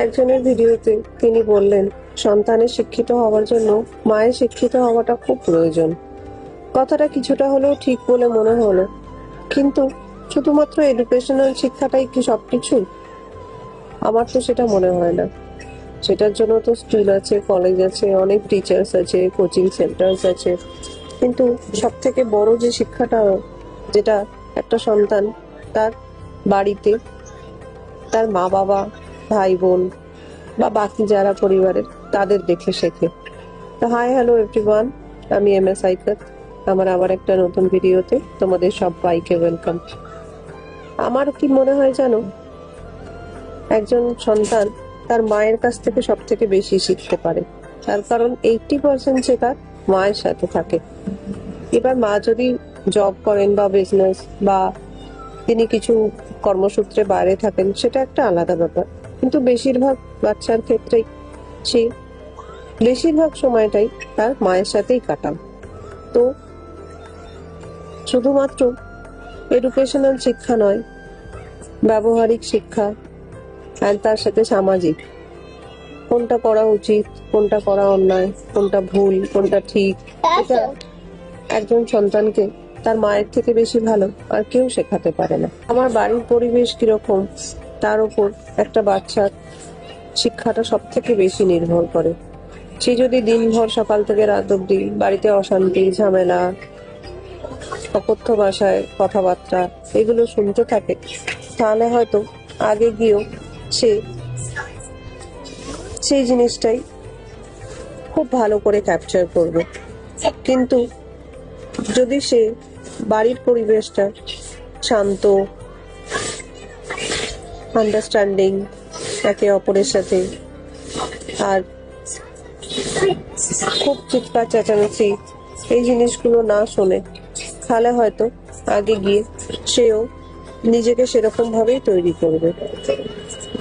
একজনের ভিডিওতে তিনি বললেন, সন্তানের শিক্ষিত হওয়ার জন্য মায়ের শিক্ষিত হওয়াটা খুব প্রয়োজন। কথাটা কিছুটা হলেও ঠিক বলে মনে হলো, কিন্তু শুধুমাত্র এডুকেশনাল শিক্ষাটাই কি সবকিছু? আমার তো সেটা মনে হয় না। সেটার জন্য তো স্কুল আছে, কলেজ আছে, অনেক টিচার্স আছে, কোচিং সেন্টার্স আছে, কিন্তু সব থেকে বড় যে শিক্ষাটা, যেটা একটা সন্তান তার বাড়িতে তার মা বাবা, ভাই বোন বা বাকি যারা পরিবারের তাদের দেখে শেখে। তো হাই হ্যালো এভরিওয়ান, আমি MS আইকাত। আমার আবার একটা নতুন ভিডিওতে তোমাদের সবাইকে ওয়েলকাম। আমার কি মনে হয় জানো, একজন সন্তান তার মায়ের কাছ থেকে সব থেকে বেশি শিখতে পারে, তার কারণ 80% সে তার মায়ের সাথে থাকে। এবার মা যদি জব করেন বা বিজনেস বা তিনি কিছু কর্মসূত্রে বাইরে থাকেন, সেটা একটা আলাদা ব্যাপার, কিন্তু বেশিরভাগ বাচ্চার ক্ষেত্রেই সে বেশিরভাগ সময়টাই তার মায়ের সাথেই কাটান। তো শুধুমাত্র এডুকেশনাল শিক্ষা নয়, ব্যবহারিক শিক্ষা আর তার সাথে সামাজিক, কোনটা করা উচিত, কোনটা করা অন্যায়, কোনটা ভুল, কোনটা ঠিক, এটা একজন সন্তানকে তার মায়ের থেকে বেশি ভালো আর কেউ শেখাতে পারে না। আমার বাড়ির পরিবেশ কিরকম তার উপর একটা বাচ্চার শিক্ষাটা সব থেকে বেশি নির্ভর করে। সে যদি দিনভর সকাল থেকে রাত অব্দি বাড়িতে অশান্তি, ঝামেলা, অকথ্য ভাষায় কথাবার্তা এগুলো শুনতে থাকে, তাহলে হয়তো আগে গিয়েও সে সেই জিনিসটাই খুব ভালো করে ক্যাপচার করবে। কিন্তু যদি সে বাড়ির পরিবেশটা শান্ত, আন্ডারস্ট্যান্ডিং একে অপরের সাথে, আর খুব চিৎকার চেঁচামেচি এই জিনিসগুলো না শোনে, তাহলে হয়তো আগে গিয়ে সেও নিজেকে সেরকম ভাবেই তৈরি করবে।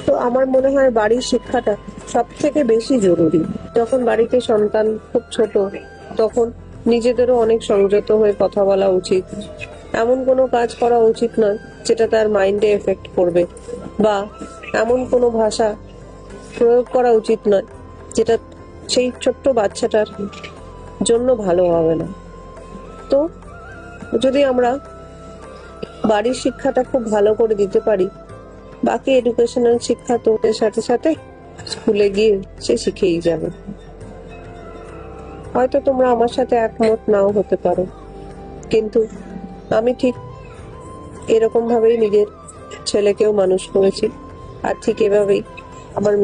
তো আমার মনে হয় বাড়ির শিক্ষাটা সব থেকে বেশি জরুরি। যখন বাড়িতে সন্তান খুব ছোট, তখন নিজেদেরও অনেক সংযত হয়ে কথা বলা উচিত। এমন কোনো কাজ করা উচিত নয় যেটা তার মাইন্ডে এফেক্ট করবে, বা এমন কোনো ভাষা প্রয়োগ করা উচিত নয় যেটা সেই ছোট্ট বাচ্চাটার জন্য ভালো হবে না। তো যদি আমরা বাড়ির শিক্ষাটা খুব ভালো করে দিতে পারি, বাকি এডুকেশনাল শিক্ষা তো ওদের সাথে সাথে স্কুলে গিয়ে সে শিখেই যাবে। হয়তো তোমরা আমার সাথে একমত নাও হতে পারো, কিন্তু আমি ঠিক এরকম ভাবেই নিজের ছেলেকেও মানুষ করেছি, আর ঠিক এভাবেই আমার